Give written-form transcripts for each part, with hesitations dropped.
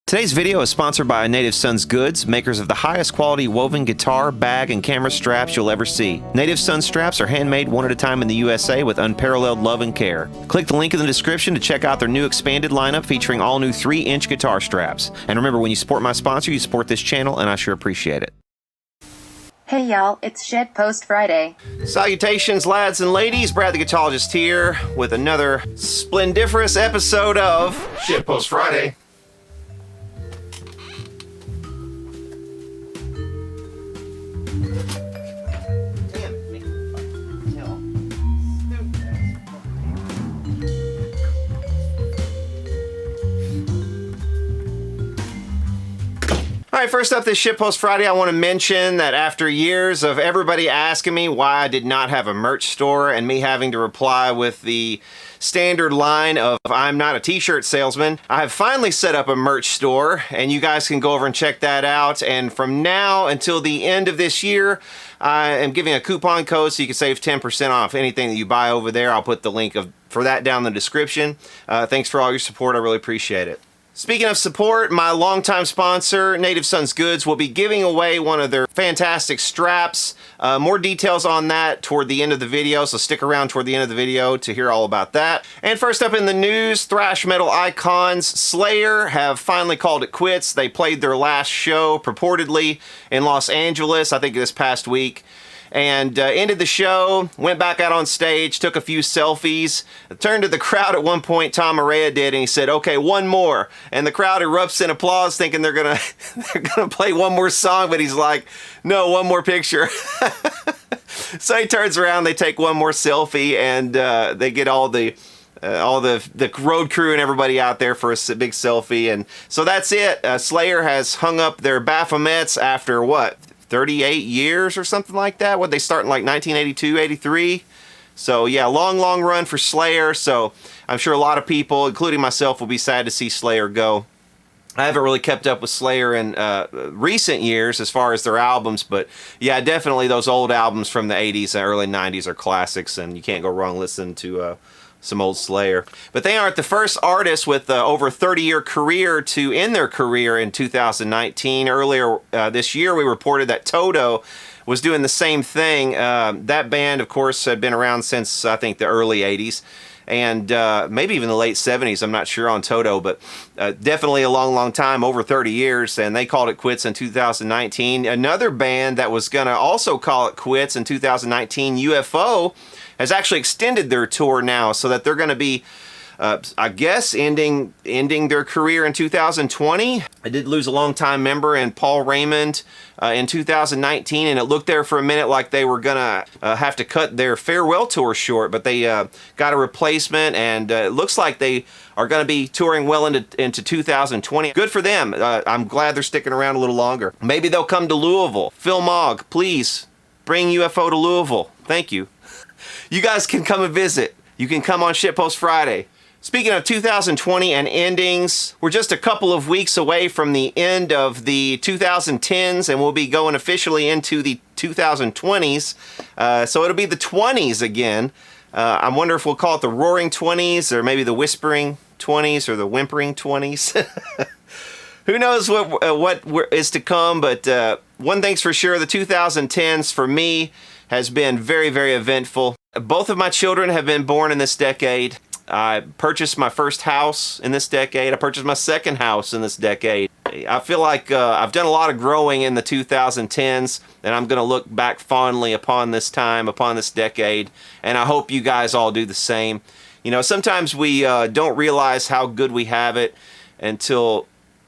Today's video is sponsored by Native Sons Goods, makers of the highest quality woven guitar, bag, and camera straps you'll ever see. Native Sons straps are handmade one at a time in the USA with unparalleled love and care. Click the link in the description to check out their new expanded lineup featuring all new 3-inch guitar straps. And remember, when you support my sponsor, you support this channel, and I sure appreciate it. Hey y'all, it's Shed Post Friday. Salutations, lads and ladies. Brad the Guitarist here with another splendiferous episode of Shit Post Friday. All right, first up this Shitpost Friday, I want to mention that after years of everybody asking me why I did not have a merch store and me having to reply with the standard line of I'm not a t-shirt salesman, I have finally set up a merch store, and you guys can go over and check that out. And from now until the end of this year, I am giving a coupon code so you can save 10% off anything that you buy over there. I'll put the link for that down in the description. Thanks for all your support. I really appreciate it. Speaking of support, my longtime sponsor, Native Sons Goods, will be giving away one of their fantastic straps. More details on that toward the end of the video, so stick around toward the end of the video to hear all about that. And first up in the news, thrash metal icons Slayer have finally called it quits. They played their last show, purportedly, in Los Angeles, I think this past week. And ended the show, went back out on stage, took a few selfies, turned to the crowd at one point, Tom Araya did, and he said, okay, one more. And the crowd erupts in applause thinking they're gonna play one more song, but he's like, no, one more picture. So he turns around, they take one more selfie, and they get all the road crew and everybody out there for a big selfie. And so that's it. Slayer has hung up their Baphomets after what? 38 years or something like that. What, they start in like 1982, 83? So yeah, long run for Slayer. So I'm sure a lot of people, including myself, will be sad to see Slayer go. I haven't really kept up with Slayer in recent years as far as their albums, but yeah, definitely those old albums from the 80s and early 90s are classics, and you can't go wrong listening to some old Slayer. But they aren't the first artists with over a 30-year career to end their career in 2019. Earlier this year, we reported that Toto was doing the same thing. That band, of course, had been around since, I think, the early 80s. And maybe even the late 70s, I'm not sure on Toto, but definitely a long time, over 30 years, and they called it quits in 2019. Another band that was going to also call it quits in 2019, UFO, has actually extended their tour now so that they're going to be, I guess, ending their career in 2020. I did lose a longtime member in Paul Raymond in 2019, and it looked there for a minute like they were going to have to cut their farewell tour short, but they got a replacement, and it looks like they are going to be touring well into 2020. Good for them. I'm glad they're sticking around a little longer. Maybe they'll come to Louisville. Phil Mogg, please bring UFO to Louisville. Thank you. You guys can come and visit. You can come on Shitpost Friday. Speaking of 2020 and endings, we're just a couple of weeks away from the end of the 2010s, and we'll be going officially into the 2020s. So it'll be the 20s again. I wonder if we'll call it the Roaring 20s, or maybe the Whispering 20s, or the Whimpering 20s. Who knows what is to come, but one thing's for sure, the 2010s for me has been very, very eventful. Both of my children have been born in this decade. I purchased my first house in this decade. I purchased my second house in this decade. I feel like I've done a lot of growing in the 2010s, and I'm going to look back fondly upon this time, upon this decade, and I hope you guys all do the same. You know, sometimes we don't realize how good we have it until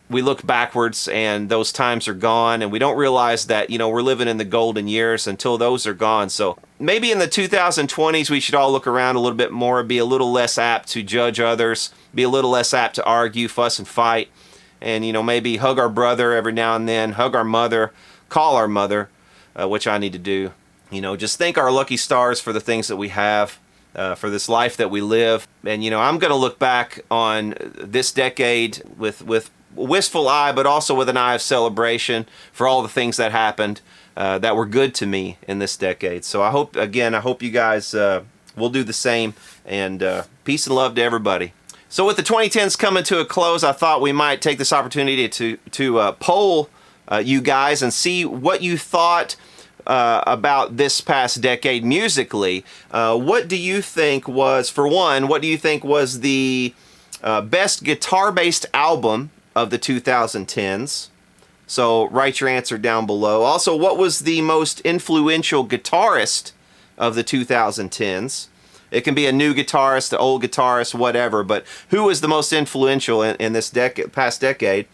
we look backwards and those times are gone, and we don't realize that, you know, we're living in the golden years until those are gone. So maybe in the 2020s we should all look around a little bit more, be a little less apt to judge others, be a little less apt to argue, fuss and fight, and, you know, maybe hug our brother every now and then, hug our mother, call our mother, which I need to do. You know, just thank our lucky stars for the things that we have, for this life that we live. And, you know, I'm going to look back on this decade with a wistful eye, but also with an eye of celebration for all the things that happened that were good to me in this decade. So I hope you guys we'll do the same. And peace and love to everybody. So with the 2010s coming to a close, I thought we might take this opportunity to poll you guys and see what you thought about this past decade musically. What do you think was, for one, what do you think was the best guitar-based album of the 2010s? So write your answer down below. Also, what was the most influential guitarist of the 2010s? It can be a new guitarist, an old guitarist, whatever, but who was the most influential in this past decade?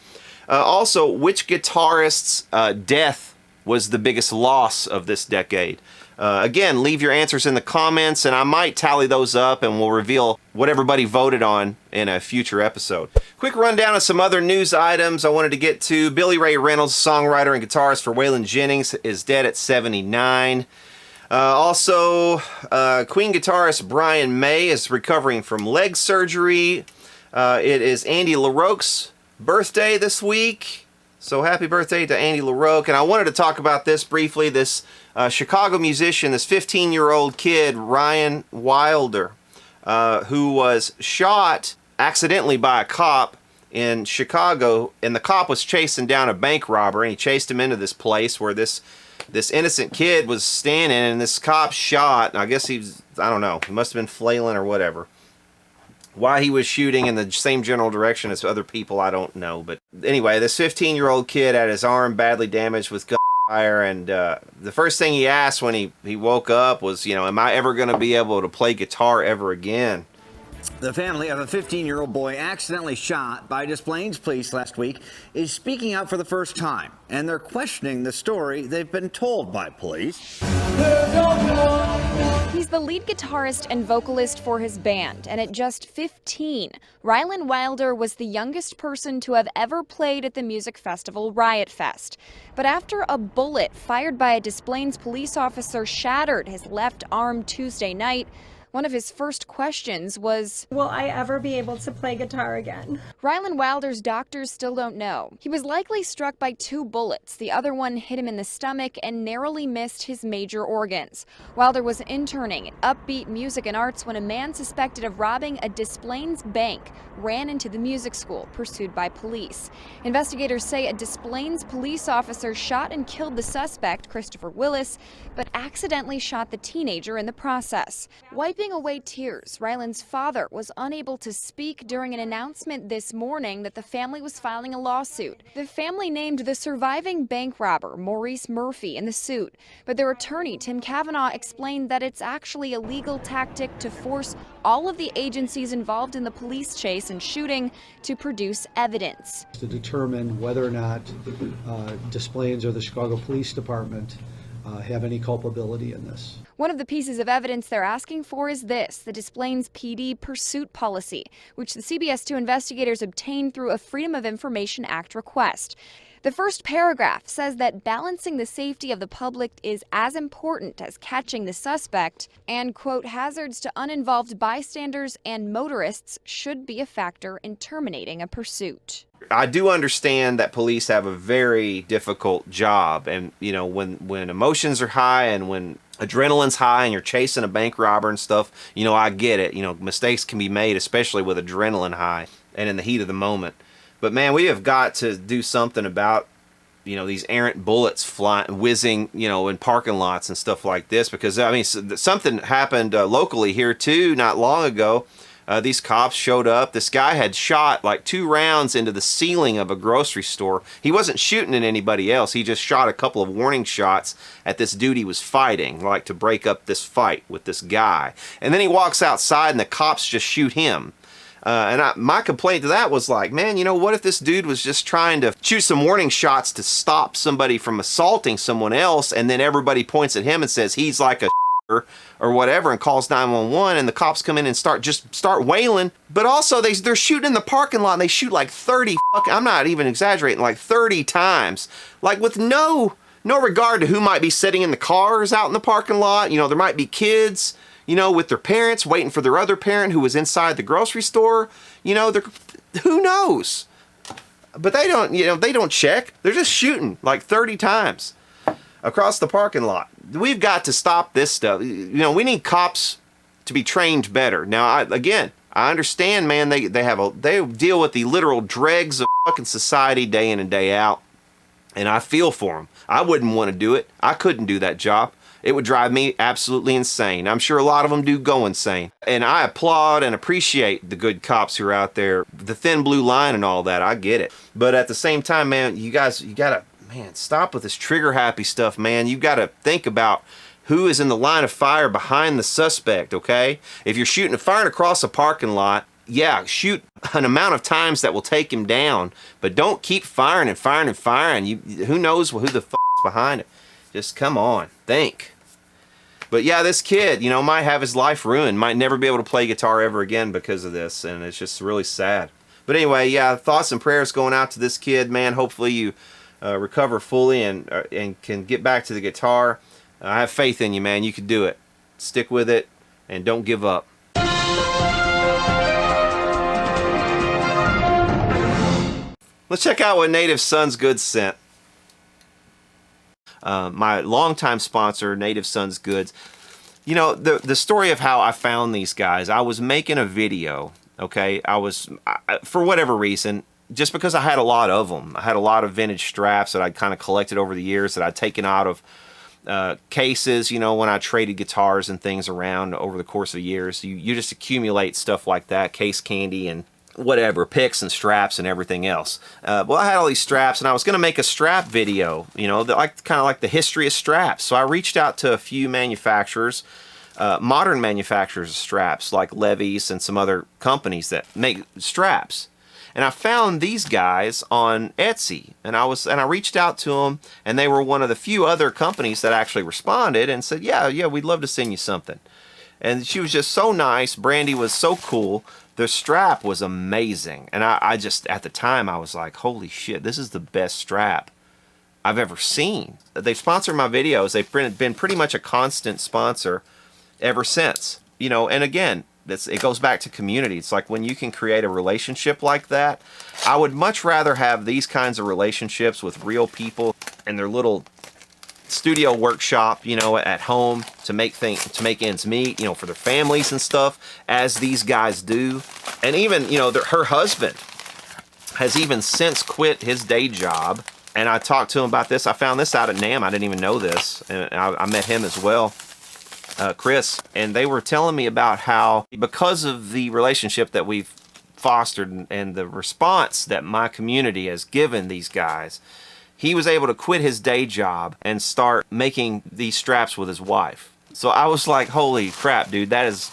Also, which guitarist's death was the biggest loss of this decade? Again, leave your answers in the comments, and I might tally those up, and we'll reveal what everybody voted on in a future episode. Quick rundown of some other news items I wanted to get to. Billy Ray Reynolds, songwriter and guitarist for Waylon Jennings, is dead at 79. Also, Queen guitarist Brian May is recovering from leg surgery. It is Andy LaRocque's birthday this week. So happy birthday to Andy LaRocque. And I wanted to talk about this briefly. This Chicago musician, this 15-year-old kid, Ryan Wilder, who was shot accidentally by a cop in Chicago. And the cop was chasing down a bank robber, and he chased him into this place where this innocent kid was standing, and this cop shot. I guess I don't know, he must have been flailing or whatever. Why he was shooting in the same general direction as other people, I don't know. But anyway, this 15-year-old kid had his arm badly damaged with gunfire, and the first thing he asked when he woke up was, you know, am I ever going to be able to play guitar ever again? The family of a 15-year-old boy accidentally shot by Des Plaines police last week is speaking out for the first time, and they're questioning the story they've been told by police. He's the lead guitarist and vocalist for his band, and at just 15, Rylan Wilder was the youngest person to have ever played at the music festival Riot Fest. But after a bullet fired by a Des Plaines police officer shattered his left arm Tuesday night, one of his first questions was, will I ever be able to play guitar again? Rylan Wilder's doctors still don't know. He was likely struck by 2 bullets. The other one hit him in the stomach and narrowly missed his major organs. Wilder was interning at Upbeat Music and Arts when a man suspected of robbing a Des Plaines bank ran into the music school, pursued by police. Investigators say a Des Plaines police officer shot and killed the suspect, Christopher Willis, but accidentally shot the teenager in the process. Wiping away tears, Rylan's father was unable to speak during an announcement this morning that the family was filing a lawsuit. The family named the surviving bank robber, Maurice Murphy, in the suit, but their attorney, Tim Kavanaugh, explained that it's actually a legal tactic to force all of the agencies involved in the police chase and shooting to produce evidence. To determine whether or not Des Plaines or the Chicago Police Department have any culpability in this. One of the pieces of evidence they're asking for is this, the Des Plaines PD pursuit policy, which the CBS 2 investigators obtained through a Freedom of Information Act request. The first paragraph says that balancing the safety of the public is as important as catching the suspect, and, quote, hazards to uninvolved bystanders and motorists should be a factor in terminating a pursuit. I do understand that police have a very difficult job, and you know, when emotions are high and when adrenaline's high and you're chasing a bank robber and stuff, you know, I get it. You know, mistakes can be made, especially with adrenaline high and in the heat of the moment. But man, we have got to do something about, you know, these errant bullets flying, whizzing, you know, in parking lots and stuff like this. Because I mean, something happened locally here too, not long ago. These cops showed up. This guy had shot like 2 rounds into the ceiling of a grocery store. He wasn't shooting at anybody else. He just shot a couple of warning shots at this dude he was fighting, like to break up this fight with this guy. And then he walks outside and the cops just shoot him. My complaint to that was like, man, you know, what if this dude was just trying to shoot some warning shots to stop somebody from assaulting someone else, and then everybody points at him and says he's like a or whatever and calls 911, and the cops come in and start wailing. But also they're shooting in the parking lot, and they shoot like 30 I'm not even exaggerating, like 30 times, like with no regard to who might be sitting in the cars out in the parking lot. You know, there might be kids, you know, with their parents waiting for their other parent who was inside the grocery store. You know, who knows? But they don't, you know, they don't check. They're just shooting like 30 times across the parking lot. We've got to stop this stuff. You know, we need cops to be trained better. Now, I understand, man, they deal with the literal dregs of fucking society day in and day out, and I feel for them. I wouldn't want to do it. I couldn't do that job. It would drive me absolutely insane. I'm sure a lot of them do go insane. And I applaud and appreciate the good cops who are out there, the thin blue line and all that. I get it. But at the same time, man, you gotta, man, stop with this trigger happy stuff, man. You gotta think about who is in the line of fire behind the suspect, okay? If you're firing across a parking lot, yeah, shoot an amount of times that will take him down, but don't keep firing and firing and firing. Who knows who the f*** is behind it? Just come on, think. But yeah, this kid, you know, might have his life ruined, might never be able to play guitar ever again because of this, and it's just really sad. But anyway, yeah, thoughts and prayers going out to this kid, man. Hopefully you recover fully and can get back to the guitar. I have faith in you, man. You can do it. Stick with it and don't give up. Let's check out what Native Sons Goods sent. My longtime sponsor, Native Sons Goods. You know, the story of how I found these guys, I was making a video, okay? For whatever reason, just because I had a lot of them. I had a lot of vintage straps that I'd kind of collected over the years that I'd taken out of cases, you know, when I traded guitars and things around over the course of years. You just accumulate stuff like that, case candy and whatever, picks and straps and everything else. Well, I had all these straps and I was going to make a strap video, you know, kind of like the history of straps. So I reached out to a few manufacturers, modern manufacturers of straps like Levy's and some other companies that make straps. And I found these guys on Etsy, and I reached out to them, and they were one of the few other companies that actually responded and said, yeah, we'd love to send you something. And she was just so nice. Brandy was so cool. The strap was amazing. And I just, at the time, I was like, holy shit, this is the best strap I've ever seen. They've sponsored my videos. They've been pretty much a constant sponsor ever since. You know, and again, it goes back to community. It's like when you can create a relationship like that, I would much rather have these kinds of relationships with real people in their little studio workshop, you know, at home to make ends meet, you know, for their families and stuff, as these guys do. And even, you know, her husband has even since quit his day job. And I talked to him about this. I found this out at NAMM. I didn't even know this. And I met him as well. Chris, and they were telling me about how, because of the relationship that we've fostered and the response that my community has given these guys, he was able to quit his day job and start making these straps with his wife. So I was like, holy crap, dude, that is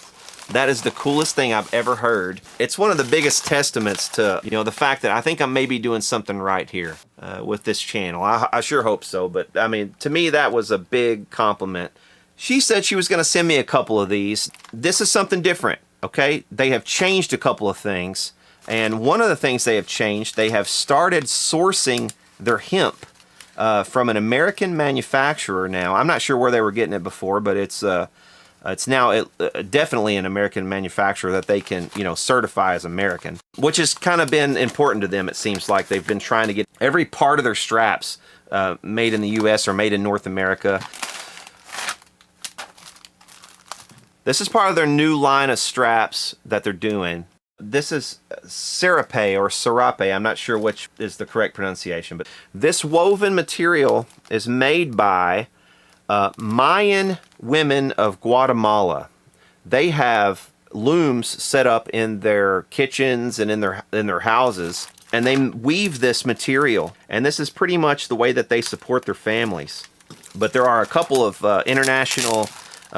the coolest thing I've ever heard. It's one of the biggest testaments to, you know, the fact that I think I'm maybe doing something right here with this channel. I sure hope so, but I mean, to me, that was a big compliment. She said she was going to send me a couple of these. This is something different, okay? They have changed a couple of things, and one of the things they have changed, they have started sourcing their hemp from an American manufacturer now. I'm not sure where they were getting it before, but it's now definitely an American manufacturer that they can, you know, certify as American, which has kind of been important to them. It seems like they've been trying to get every part of their straps made in the U.S. or made in North America. This is part of their new line of straps that they're doing. This is serape or serape. I'm not sure which is the correct pronunciation, but this woven material is made by Mayan women of Guatemala. They have looms set up in their kitchens and in their houses, and they weave this material. And this is pretty much the way that they support their families. But there are a couple of international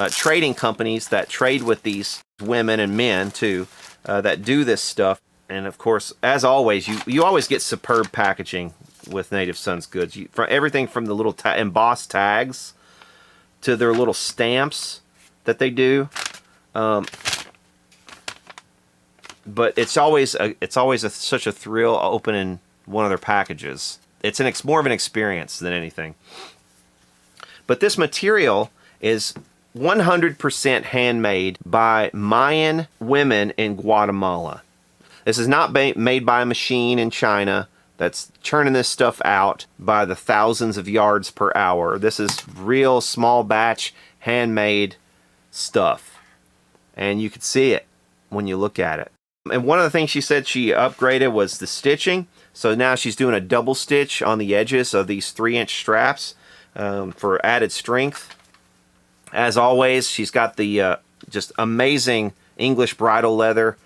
trading companies that trade with these women and men too, that do this stuff. And of course, as always, you always get superb packaging with Native Sons Goods. For everything from the little embossed tags to their little stamps that they do. But it's always such a thrill opening one of their packages. It's more of an experience than anything. But this material is 100% handmade by Mayan women in Guatemala. This is not made by a machine in China that's churning this stuff out by the thousands of yards per hour. This is real small batch handmade stuff. and you could see it when you look at it. And one of the things she said she upgraded was the stitching. So now she's doing a double stitch on the edges of these 3-inch straps for added strength. As always, she's got the just amazing English bridle leather,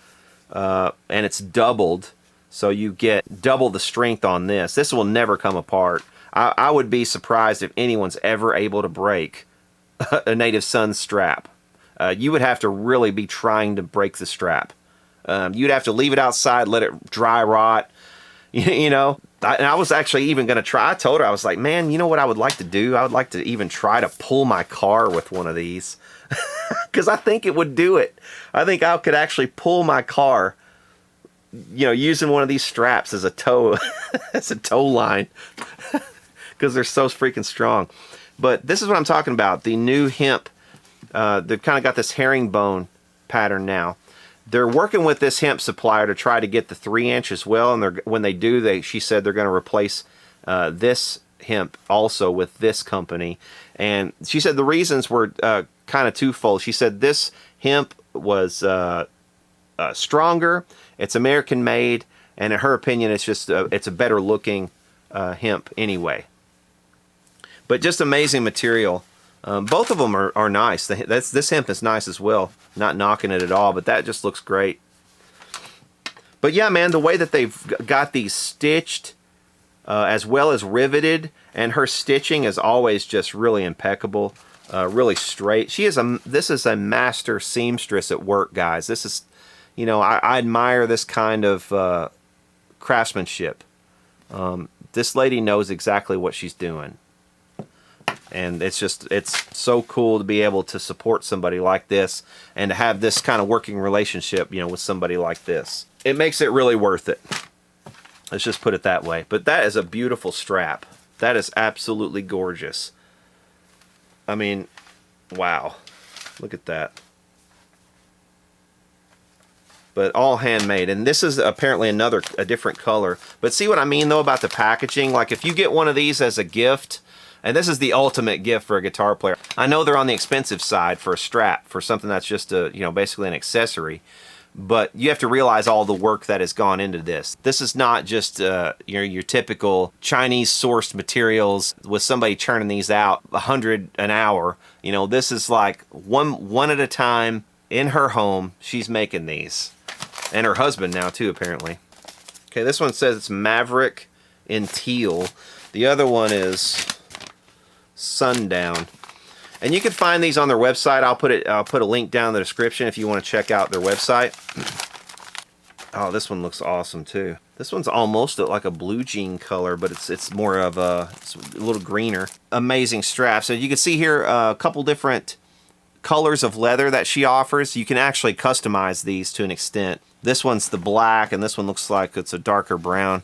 and it's doubled, so you get double the strength on this. This will never come apart. I would be surprised if anyone's ever able to break a Native Son strap. You would have to really be trying to break the strap. You'd have to leave it outside, let it dry rot, you know. And I was actually even going to try. I told her, I was like, man, you know what I would like to do? I would like to even try to pull my car with one of these. Because I think it would do it. I think I could actually pull my car, you know, using one of these straps as a tow, as a tow line. Because they're so freaking strong. But this is what I'm talking about. The new hemp, they've kind of got this herringbone pattern now. They're working with this hemp supplier to try to get the 3-inch as well, and when they do, she said they're going to replace this hemp also with this company. And she said the reasons were kind of twofold. She said this hemp was stronger, it's American made, and in her opinion, it's just it's a better looking hemp anyway. But just amazing material. Both of them are nice. This hemp is nice as well. Not knocking it at all, but that just looks great. But yeah, man, the way that they've got these stitched as well as riveted, and her stitching is always just really impeccable, really straight. This is a master seamstress at work, guys. This is, you know, I admire this kind of craftsmanship. This lady knows exactly what she's doing. And it's so cool to be able to support somebody like this and to have this kind of working relationship, you know, with somebody like this. It makes it really worth it. Let's just put it that way. But that is a beautiful strap. That is absolutely gorgeous. I mean, wow. Look at that. But all handmade. And this is apparently a different color. But see what I mean, though, about the packaging? Like, if you get one of these as a gift, and this is the ultimate gift for a guitar player. I know they're on the expensive side for a strap, for something that's just basically an accessory. But you have to realize all the work that has gone into this. This is not just your typical Chinese-sourced materials with somebody churning these out 100 an hour. You know, this is like one at a time in her home. She's making these, and her husband now too, apparently. Okay, this one says it's Maverick in teal. The other one is Sundown. And you can find these on their website. I'll put a link down in the description if you want to check out their website. Oh, this one looks awesome too. This one's almost like a blue jean color, but it's more of it's a little greener. Amazing straps. So you can see here a couple different colors of leather that she offers. You can actually customize these to an extent. This one's the black, and this one looks like it's a darker brown.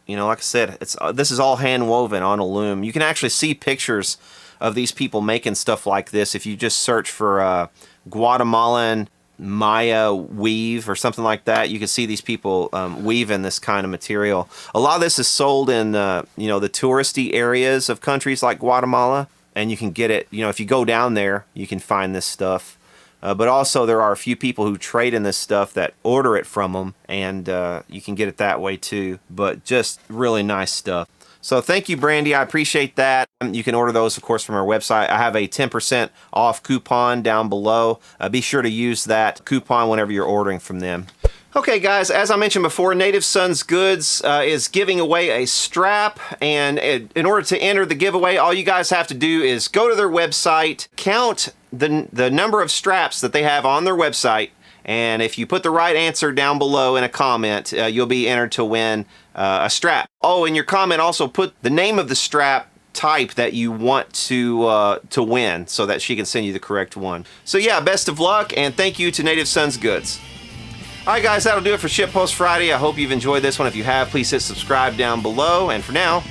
You know, like I said, this is all hand woven on a loom. You can actually see pictures of these people making stuff like this if you just search for Guatemalan Maya weave or something like that. You can see these people weaving this kind of material. A lot of this is sold in the touristy areas of countries like Guatemala, and you can get it. You know, if you go down there, you can find this stuff. But also there are a few people who trade in this stuff that order it from them, and you can get it that way too. But just really nice stuff. So thank you, Brandy. I appreciate that. You can order those, of course, from our website. I have a 10% off coupon down below. Be sure to use that coupon whenever you're ordering from them. Okay, guys, as I mentioned before, Native Sons Goods is giving away a strap, and in order to enter the giveaway, all you guys have to do is go to their website, count the number of straps that they have on their website, and if you put the right answer down below in a comment, you'll be entered to win a strap. Oh, in your comment, also put the name of the strap type that you want to win so that she can send you the correct one. So yeah, best of luck, and thank you to Native Sons Goods. Alright guys, that'll do it for Shitpost Friday. I hope you've enjoyed this one. If you have, please hit subscribe down below. And for now,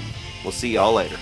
we'll see y'all later.